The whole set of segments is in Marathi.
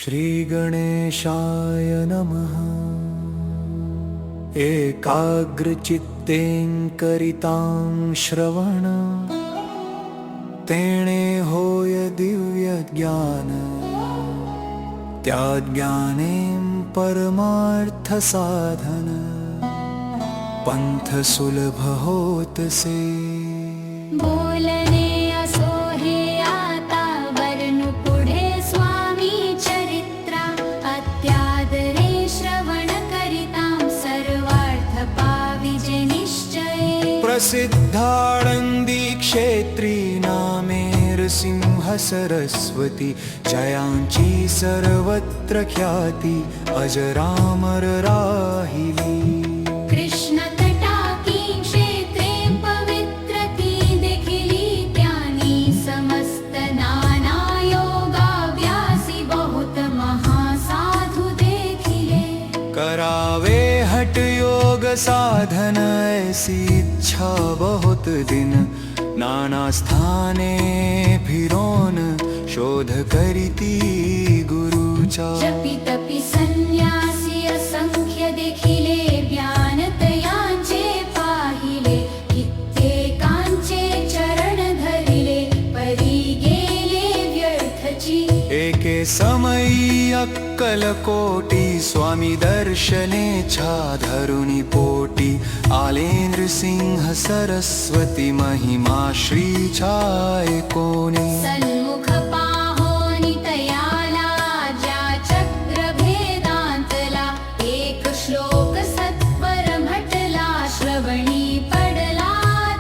श्रीगणेशाय नमः। एकाग्रचित्तेन करितां श्रवण, तेणे होय दिव्य ज्ञान। त्या ज्ञानें परमार्थ साधन, पंथ सुलभ होत से। बोलणे असो हे आता वर्णु पुढे स्वामी चरित्रा। अत्यादरे श्रवण करितां सर्वार्थ पाविजे निश्चये। प्रसिद्धानंदी क्षेत्री नामे नृसिंह सरस्वती, जयांची सर्वत्र ख्याती अजरामर राहिली। कृष्ण तटाकी क्षेत्रे पवित्र ती देखिली, त्यानी समस्त नाना योगाभ्यासी बहुत महासाधु देखिले। करावे हठ योग साधन, ऐसी इच्छा बहुत दिन। नाना स्थाने फिरोन शोध करीती गुरुचा। जपी तपी संन्यासी असंख्य देखिले, ज्ञान तयांचे पाहिले। कित्येकांचे चरण धरिले, परी गेले व्यर्थची। एके समयी अक्कल कोटी, स्वामी दर्शनेच्छा धरुनी पोटी। आले नृसिंह सरस्वती, महिमा श्रीचा ऐकोनी। सन्मुख पाहोनी तयाला, ज्या चक्र भेदांतला। एक श्लोक सत्वर म्हटला, श्रवणी पडला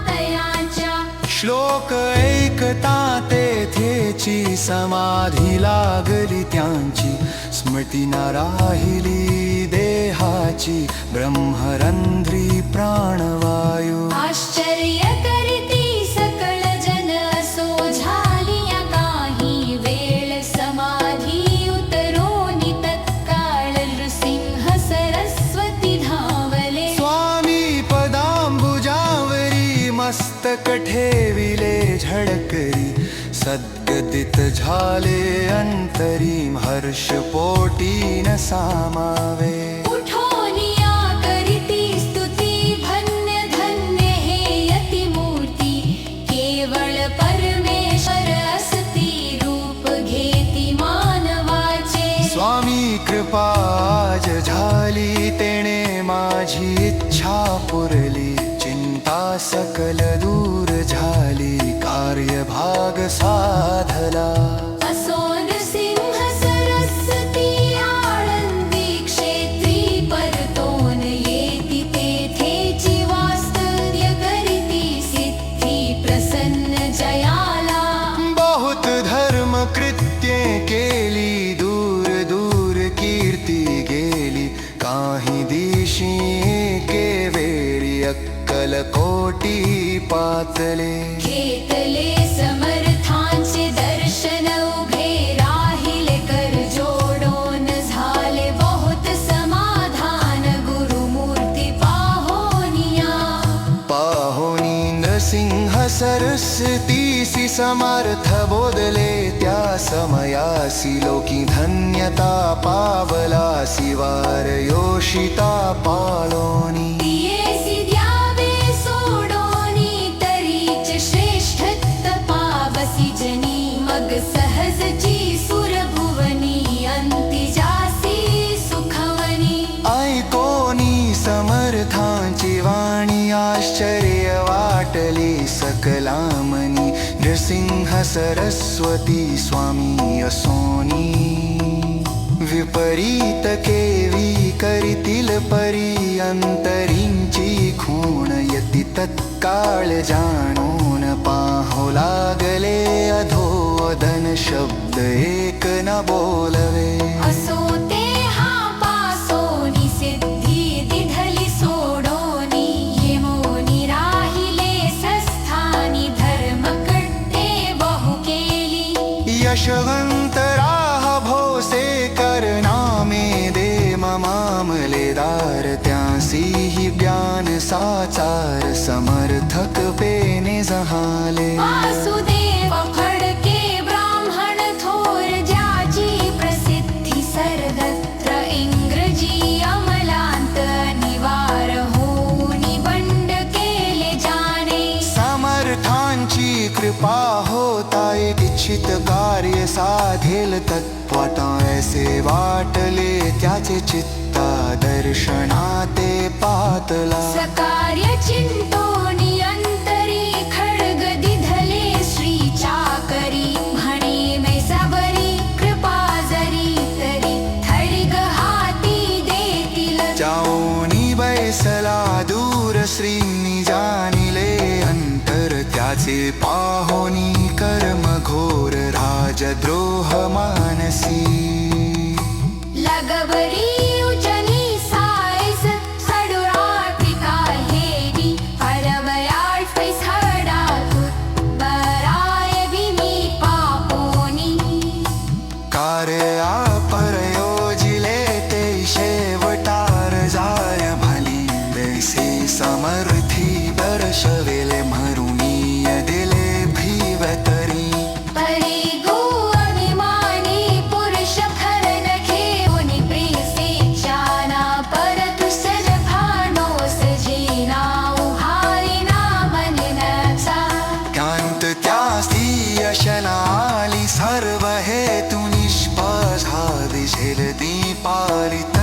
तयांच्या। श्लोक ऐकता तेथेची समाधी लागली त्यांची। स्मृती न राहिली देहाची, ब्रह्मरंध्री प्राणवायू। आश्चर्य करीती सकळ जन, असो झालिया काही वेळ। समाधी उतरोनी तत्काळ, नृसिंह सरस्वती धावले। स्वामी पदांबुजावरी मस्तक ठेविले झळकरी। सद्गदित झाले अंतरीम, हर्ष पोटी न सामावे। उठोनिया करीती स्तुती, धन्य धन्य हे यतिमूर्ती। केवळ परमेश्वर असती, रूप घेती मानवाचे। स्वामी कृपाज झाली, तेणे माझी इच्छा पुरली। चिंता सकल दूर झाली, कार्यभाग साधला। असो नृसिंह सरस्वती आळंदी क्षेत्री, परतोन येती तेथेची वास्तव्य करीती। सिद्धी प्रसन्न जयाला, बहुत धर्म कृत्ये केली। दूर दूर कीर्ती गेली, काही दिशी एके वेळी अक्कल कोटी पातले। घेतले समर्थांचे दर्शन, उभे राहिले कर जोडोन। झाले बहुत समाधान, गुरुमूर्ती पाहोनिया। पाहोनी नृसिंह सरस्वतीसी समर्थ बोधले। त्या समयासी लोकी धन्यता पावलासी, वार योषिता पालोनी। येसी द्यावे सोडोनी, तरीच श्रेष्ठत्व पावसी जनी। मग सहजची सुरभुवनी, अंती जासी सुखवनी। ऐकोनी समर्थांची वाणी, आश्चर्य वाटले सकलामनी। नृसिंह सरस्वती स्वामी असोनी, विपरीत केवी करीतील परी। अंतरींची खूण यती तत्काळ जाणून, पाहू लागले अधोधन शब्द एक न बोलवे। असो ते हा पासोनी, सिद्धी दिधली सोडोनी। येमोनी राहिले सस्थानी, धर्म कट्टे बहु केली। यशवंत राह भोसे कर, नामे दे मामलेदार। त्यांसी ही ज्ञान साचार, समर्थक पेने जहाले। वासुदेव फडके ब्राह्मण थोर, ज्याची प्रसिद्धी पाहोता इच्छित कार्य साधेल तत्त्वता ऐसे वाटले त्याचे चित्ता दर्शनाते पातला सकार्य चिंतोनी अंतरी खड्ग दिधले श्रीच्या करी म्हणे मै सबरी कृपा जरी तरी थडग हाती देतील जाऊनी बैसला दूर श्रीनी जाणिले अंतर त्याचे पाहोनी कर्म घोर राजद्रोह मानसी लगबरी उजनी सायस सडुराटिका हेडी हरवयाळ फैस हडातूत बराय बिमी पापोनी कार्या परयोजिले ते शेवटार जाय भली बैसे समर्थी दर्शवेले म्हणूनिय दिले भीवतरी परी गो अभिमानी पुरुष खरन घेऊनी प्रेसे जाना परतु सज भानोस जीना उहारिना बननचा कांत त्यास्ती यशनाली सर्व हेतु निष्पझा दिशेल दीपालित